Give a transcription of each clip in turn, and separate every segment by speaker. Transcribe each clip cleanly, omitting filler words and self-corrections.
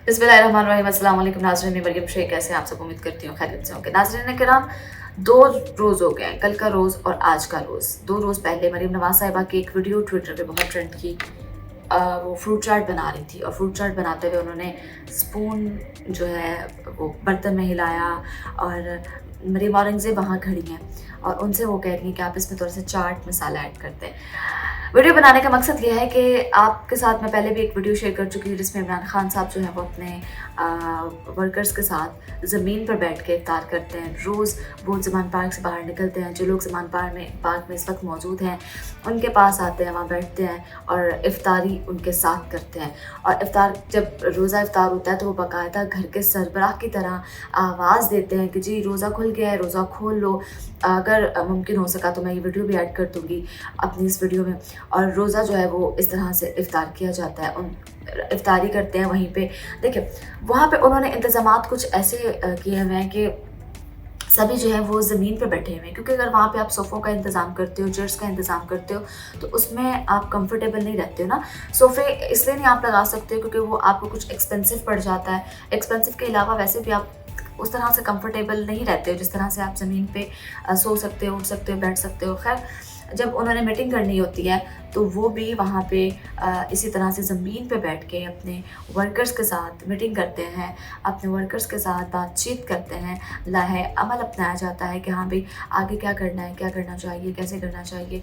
Speaker 1: बिस्मिल्लाहिर्रहमानिर्रहीम। अस्सलाम वालेकुम नाज़रीन, मैं मरियम शेख। कैसे हैं आप सब? उम्मीद करती हूँ खैरियत से होंगे। नाज़रीन किराम, 2 रोज़ हो गए हैं, कल का रोज़ और आज का रोज़। 2 रोज़ पहले मरीम नवाज़ साहिबा की एक वीडियो ट्विटर पे बहुत ट्रेंड की। वो फ्रूट चाट बना रही थी और फ्रूट चाट बनाते हुए उन्होंने स्पून जो है वो बर्तन में हिलाया और मरीम औरंगज़ेब वहाँ खड़ी हैं और उनसे वो कह रही हैं कि आप इसमें थोड़ा सा चाट मसाला ऐड कर दें। वीडियो बनाने का मकसद ये है कि आपके साथ मैं पहले भी एक वीडियो शेयर कर चुकी हूँ जिसमें इमरान खान साहब जो है वो अपने वर्कर्स के साथ ज़मीन पर बैठ के इफ्तार करते हैं। रोज़ वो ज़मान पार्क से बाहर निकलते हैं, जो लोग ज़मान पार्क में इस वक्त मौजूद हैं उनके पास आते हैं, वहाँ बैठते हैं और इफ्तारी उनके साथ करते हैं। और इफ्तार जब रोज़ा इफ्तार होता है तो वो बाकायदा घर के सरबराह की तरह आवाज़ देते हैं कि जी रोज़ा खुल गया है, रोज़ा खोल लो। अगर मुमकिन हो सका तो मैं ये वीडियो भी ऐड कर दूँगी अपनी इस वीडियो में। और रोज़ा जो है वो इस तरह से इफ्तार किया जाता है, उन इफ्तारी करते हैं वहीं पे। देखिए वहाँ पे उन्होंने इंतज़ामात कुछ ऐसे किए हुए हैं कि सभी जो है वो ज़मीन पे बैठे हुए हैं, क्योंकि अगर वहाँ पे आप सोफ़ों का इंतज़ाम करते हो, चेयर्स का इंतज़ाम करते हो तो उसमें आप कंफर्टेबल नहीं रहते हो ना। सोफ़े इसलिए नहीं आप लगा सकते हो क्योंकि वो आपको कुछ एक्सपेंसिव पड़ जाता है। एक्सपेंसिव के अलावा वैसे भी आप उस तरह से कंफर्टेबल नहीं रहते हो जिस तरह से आप ज़मीन पे सो सकते हो, उठ सकते हो, बैठ सकते हो। खैर जब उन्होंने मीटिंग करनी होती है तो वो भी वहाँ पे इसी तरह से ज़मीन पे बैठ के अपने वर्कर्स के साथ मीटिंग करते हैं, अपने वर्कर्स के साथ बातचीत करते हैं, लाहे अमल अपनाया जाता है कि हाँ भाई आगे क्या करना है, क्या करना चाहिए, कैसे करना चाहिए,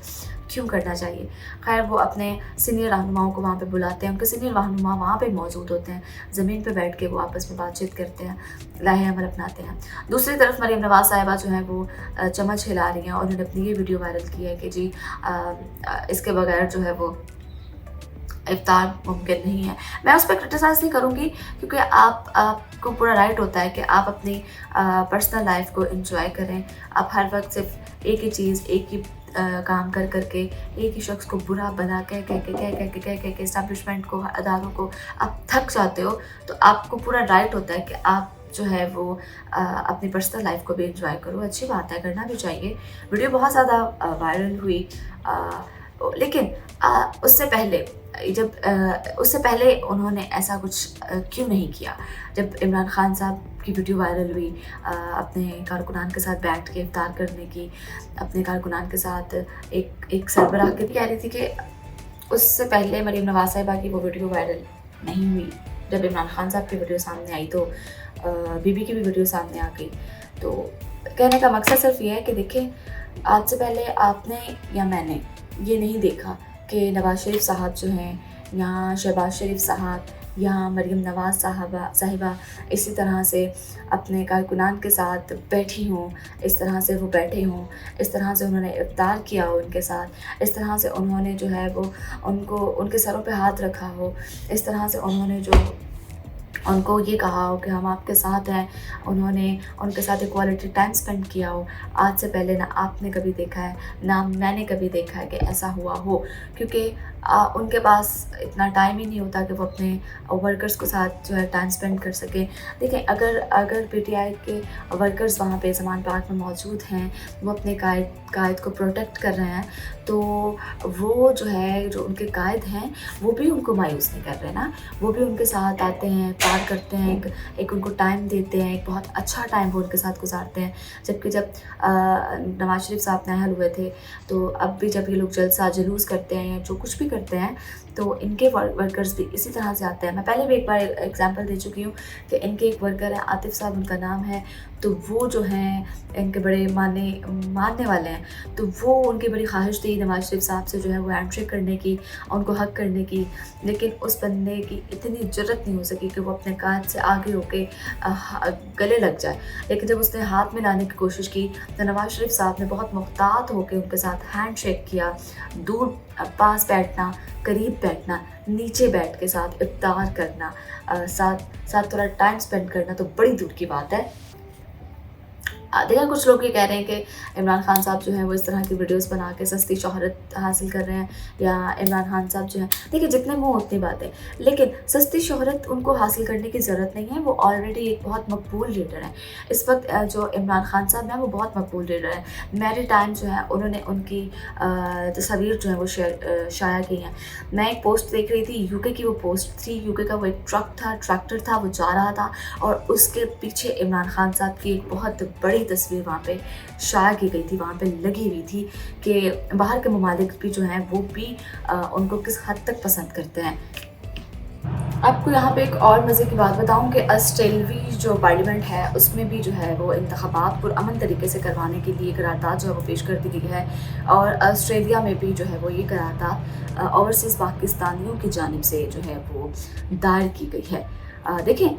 Speaker 1: क्यों करना चाहिए। खैर वो अपने सीनियर रहनुमाओं को वहाँ पे बुलाते हैं, उनके सीनियर रहनुमा वहाँ पे मौजूद होते हैं, ज़मीन पे बैठ के वो आपस में बातचीत करते हैं, लाहे अमल अपनाते हैं। दूसरी तरफ मरीम नवाज़ साहिबा जो हैं वो चम्मच हिला रही हैं और उन्होंने अपनी ये वीडियो वायरल की है कि जी इसके बगैर जो है वो इफ्तार मुमकिन नहीं है। मैं उस पर क्रिटिसाइज़ नहीं करूँगी क्योंकि आपको पूरा राइट होता है कि आप अपनी पर्सनल लाइफ को एंजॉय करें। आप हर वक्त सिर्फ एक ही चीज़, एक ही काम कर के एक ही शख्स को बुरा भला कह के इस्टेब्लिशमेंट को, अदारों को आप थक जाते हो, तो आपको पूरा राइट होता है कि आप जो है वो अपनी पर्सनल लाइफ को भी एंजॉय करो। अच्छी बात है, करना भी चाहिए। वीडियो बहुत ज़्यादा वायरल हुई, लेकिन उससे पहले उन्होंने ऐसा कुछ क्यों नहीं किया। जब इमरान खान साहब की वीडियो वायरल हुई अपने कारकुनान के साथ बैठ के इफ्तार करने की, अपने कारकुनान के साथ एक सरबराह की कह रही थी कि उससे पहले मरीम नवाज़ साहिबा की वो वीडियो वायरल नहीं हुई। जब इमरान खान साहब की वीडियो सामने आई तो बीबी की भी वीडियो सामने आ गई। तो कहने का मकसद सिर्फ ये है कि देखें, आज से पहले आपने या मैंने ये नहीं देखा कि नवाज़ शरीफ साहब जो हैं या शहबाज शरीफ साहब या मरीम नवाज़ साहिबा इसी तरह से अपने कारकुनान के साथ बैठी हों, इस तरह से वो बैठे हों, इस तरह से उन्होंने इफ्तार किया हो उनके साथ, इस तरह से उन्होंने जो है वो उनको उनके सरों पे हाथ रखा हो, इस तरह से उन्होंने जो उनको ये कहा हो कि हम आपके साथ हैं, उन्होंने उनके साथ एक क्वालिटी टाइम स्पेंड किया हो। आज से पहले ना आपने कभी देखा है, ना मैंने कभी देखा है कि ऐसा हुआ हो, क्योंकि उनके पास इतना टाइम ही नहीं होता कि वो अपने वर्कर्स के साथ जो है टाइम स्पेंड कर सकें। देखें, अगर पीटीआई के वर्कर्स वहाँ पे ज़मान पार्क में मौजूद हैं, वो अपने कायद को प्रोटेक्ट कर रहे हैं, तो वो जो है, जो उनके कायद हैं, वो भी उनको मायूस नहीं कर रहे ना। वो भी उनके साथ आते हैं, प्यार करते हैं, एक उनको टाइम देते हैं, एक बहुत अच्छा टाइम वो उनके साथ गुजारते हैं। जबकि जब नवाज़ शरीफ साहब नाअहल हुए थे, तो अब भी जब ये लोग जलसा जुलूस करते हैं या जो कुछ भी करते हैं, तो इनके वर्कर्स भी इसी तरह से आते हैं। मैं पहले भी एक बार एग्जांपल दे चुकी हूँ कि इनके एक वर्कर हैं, आतिफ़ साहब उनका नाम है, तो वो जो हैं इनके बड़े मानने वाले हैं। तो वो उनकी बड़ी ख्वाहिश थी नवाज़ शरीफ साहब से जो है वो हैंडशेक करने की, उनको हग करने की, लेकिन उस बंदे की इतनी जुर्रत नहीं हो सकी कि वो अपने काज से आगे होके गले लग जाए। लेकिन जब उसने हाथ मिलाने की कोशिश की तो नवाज़ शरीफ साहब ने बहुत मुहतात होकर उनके साथ हैंडशेक किया। दूर पास बैठना, करीब बैठना, नीचे बैठ के साथ इफ्तार करना, साथ साथ थोड़ा टाइम स्पेंड करना तो बड़ी दूर की बात है। देखिए कुछ लोग ये कह रहे हैं कि इमरान खान साहब जो हैं वो इस तरह की वीडियोस बना के सस्ती शोहरत हासिल कर रहे हैं, या इमरान खान साहब जो हैं, देखिए जितने मुँह उतनी बातें, लेकिन सस्ती शोहरत उनको हासिल करने की ज़रूरत नहीं है। वो ऑलरेडी एक बहुत मकबूल लीडर हैं। इस वक्त जो इमरान खान साहब हैं वो बहुत मकबूल लीडर हैं। मैरी टाइम जो है उन्होंने उनकी तस्वीर जो है वो शाया की हैं। मैं एक पोस्ट देख रही थी, यूके की वो पोस्ट थी। यूके का वो एक ट्रैक्टर था, वो जा रहा था और उसके पीछे इमरान खान साहब की एक बहुत बड़ी तस्वीर वहाँ पे शाया की गई थी, वहाँ पे लगी हुई थी कि बाहर के ममालिक भी जो हैं वो भी उनको किस हद तक पसंद करते हैं। आपको यहाँ पे एक और मज़े की बात बताऊँ कि ऑस्ट्रेलवी जो पार्लियामेंट है उसमें भी जो है वो इंतखाबात पुरअमन तरीके से करवाने के लिए करारदाद जो है वो पेश कर दी गई है, और ऑस्ट्रेलिया में भी जो है वो ये करारदाद ओवरसीज़ पाकिस्तानियों की जानिब से जो है वो दायर की गई है। देखें,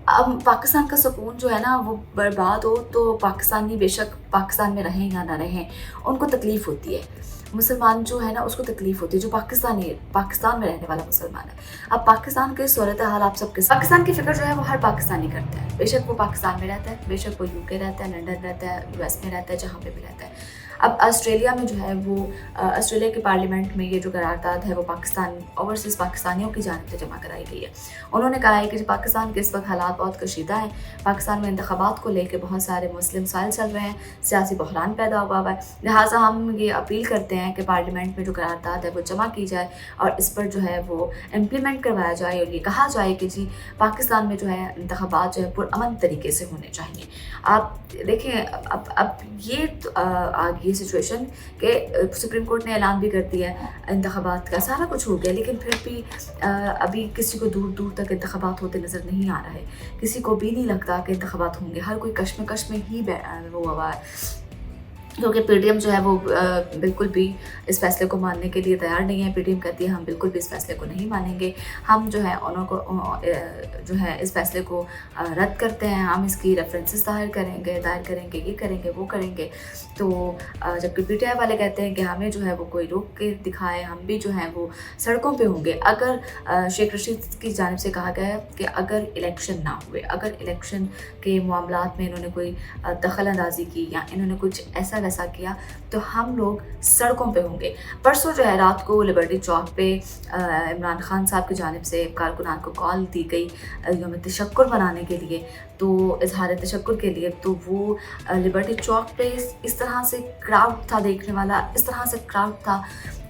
Speaker 1: अब पाकिस्तान का सुकून जो है ना वो बर्बाद हो तो पाकिस्तानी बेशक पाकिस्तान में रहें या ना रहें, उनको तकलीफ़ होती है। मुसलमान जो है ना उसको तकलीफ़ होती है, जो पाकिस्तान में रहने वाला मुसलमान है। अब पाकिस्तान के सूरत हाल आप सबके पाकिस्तान की फ़िक्र जो है वो हर पाकिस्तानी करता है, बेशक वो पाकिस्तान में रहता है, बेशक वो यूके रहता है, लंदन रहता है, यूएस में रहता है, जहाँ पे भी रहता है। अब ऑस्ट्रेलिया में जो है वो ऑस्ट्रेलिया के पार्लियामेंट में ये जो करारदाद है वो ओवरसीज़ पाकिस्तानियों की जानिब से जमा कराई गई है। उन्होंने कहा है कि पाकिस्तान के इस वक्त हालात बहुत कशीदा हैं। पाकिस्तान में इंतखाबात को लेकर बहुत सारे मुस्लिम मसाइल चल रहे हैं, सियासी बहरान पैदा हुआ है। लिहाजा हम ये अपील करते हैं कि पार्लियामेंट में जो करारदाद है वो जमा की जाए और इस पर जो है वो इम्प्लीमेंट करवाया जाए, और ये कहा जाए कि जी पाकिस्तान में जो है इंतखाबात जो है पुरअमन तरीके से होने चाहिए। आप देखें, अब ये आ गई सिचुएशन कि सुप्रीम कोर्ट ने ऐलान भी कर दिया है इंतखाबात का, सारा कुछ हो गया, लेकिन फिर भी अभी किसी को दूर दूर तक इंतखाबात होते नज़र नहीं आ रहा है। किसी को भी नहीं लगता कि इंतखाबात होंगे, हर कोई कश्मकश में ही वो हुआ है, क्योंकि पीडीएम जो है वो बिल्कुल भी इस फैसले को मानने के लिए तैयार नहीं है। पीडीएम कहती है हम बिल्कुल भी इस फैसले को नहीं मानेंगे, हम जो है उनको जो है इस फैसले को रद्द करते हैं, हम इसकी रेफरेंसेस दायर करेंगे, ये करेंगे, वो करेंगे। तो जबकि पीटीआई वाले कहते हैं कि हमें जो है वो कोई रोक के दिखाए, हम भी जो है वो सड़कों पे होंगे। अगर शेख रशीद की जानिब से कहा गया है कि अगर इलेक्शन ना हुए, अगर इलेक्शन के मामलात में इन्होंने कोई दखल अंदाजी की या इन्होंने कुछ ऐसा किया तो हम लोग सड़कों पे होंगे। परसों जो है रात को लिबर्टी चौक पे इमरान खान साहब की जानिब से कारकुनान को कॉल दी गई यौम तशक्कुर मनाने के लिए, तो इजहार तशक्कुर के लिए। तो वो लिबर्टी चौक पे इस तरह से क्राउड था देखने वाला, इस तरह से क्राउड था,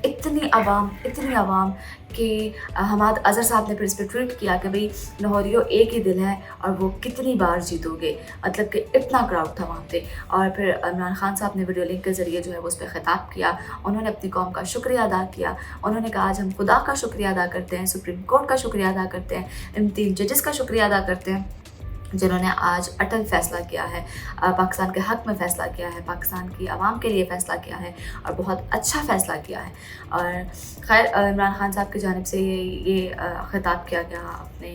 Speaker 1: इतनी आवाम कि हमाद अज़हर साहब ने फिर इस पर ट्वीट किया कि भाई लाहौरियों एक ही दिल है और वो कितनी बार जीतोगे, मतलब कि इतना क्राउड था वहाँ पे। और फिर इमरान खान साहब ने वीडियो लिंक के ज़रिए जो है वो उस पर ख़िताब किया, उन्होंने अपनी कौम का शुक्रिया अदा किया। उन्होंने कहा आज हम खुदा का शुक्रिया अदा करते हैं, सुप्रीम कोर्ट का शुक्रिया अदा करते हैं, इन 3 जजेस का शुक्रिया अदा करते हैं जिन्होंने आज अटल फ़ैसला किया है, पाकिस्तान के हक़ में फ़ैसला किया है, पाकिस्तान की आवाम के लिए फ़ैसला किया है और बहुत अच्छा फ़ैसला किया है। और खैर इमरान खान साहब की जानिब से ये ख़िताब किया गया अपने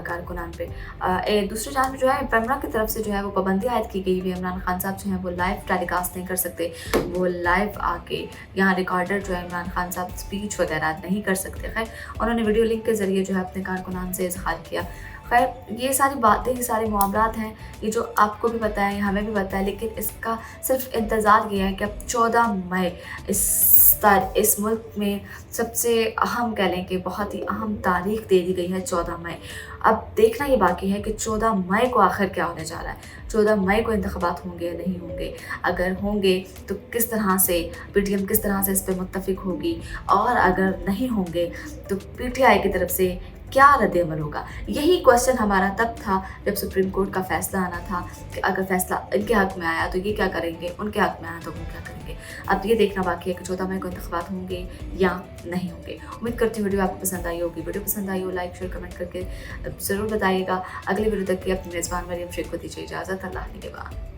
Speaker 1: कारकुनान पे। दूसरी जानिब जो है पैमरा की तरफ से जो है वो पाबंदी आयद की गई हुई है। इमरान खान साहब जो हैं वो लाइव टेलीकास्ट नहीं कर सकते, वो लाइव आके यहाँ रिकॉर्डर जो है इमरान खान साहब स्पीच वगैरह नहीं कर सकते। खैर उन्होंने वीडियो लिंक के ज़रिए जो है अपने कारकुनान से इज़हार किया। खैर ये सारी बातें, ये सारे मामलात हैं, ये जो आपको भी पता है, हमें भी पता है, लेकिन इसका सिर्फ इंतज़ार ये है कि अब 14 मई इस मुल्क में सबसे अहम कह लें कि बहुत ही अहम तारीख दे दी गई है 14 मई। अब देखना ये बाकी है कि 14 मई को आखिर क्या होने जा रहा है। 14 मई को इंतखाबात होंगे या नहीं होंगे, अगर होंगे तो किस तरह से पीटीएम किस तरह से इस पर मुत्तफिक होगी, और अगर नहीं होंगे तो पीटीआई की तरफ से क्या रद्द-ए-अमल होगा। यही क्वेश्चन हमारा तब था जब सुप्रीम कोर्ट का फ़ैसला आना था कि अगर फ़ैसला इनके हक़ में आया तो ये क्या करेंगे, उनके हक़ में आया तो वो क्या करेंगे। अब ये देखना बाकी है कि 14 मई को इंतखाबात होंगे या नहीं होंगे। उम्मीद करती हूँ वीडियो आपको पसंद आई होगी। वीडियो पसंद आई हो लाइक शेयर कमेंट करके ज़रूर बताइएगा। अगली वीडियो तक की अपनी मेज़बान मरियम शेख को दीजिए इजाज़त। अल्लाह निगहबान।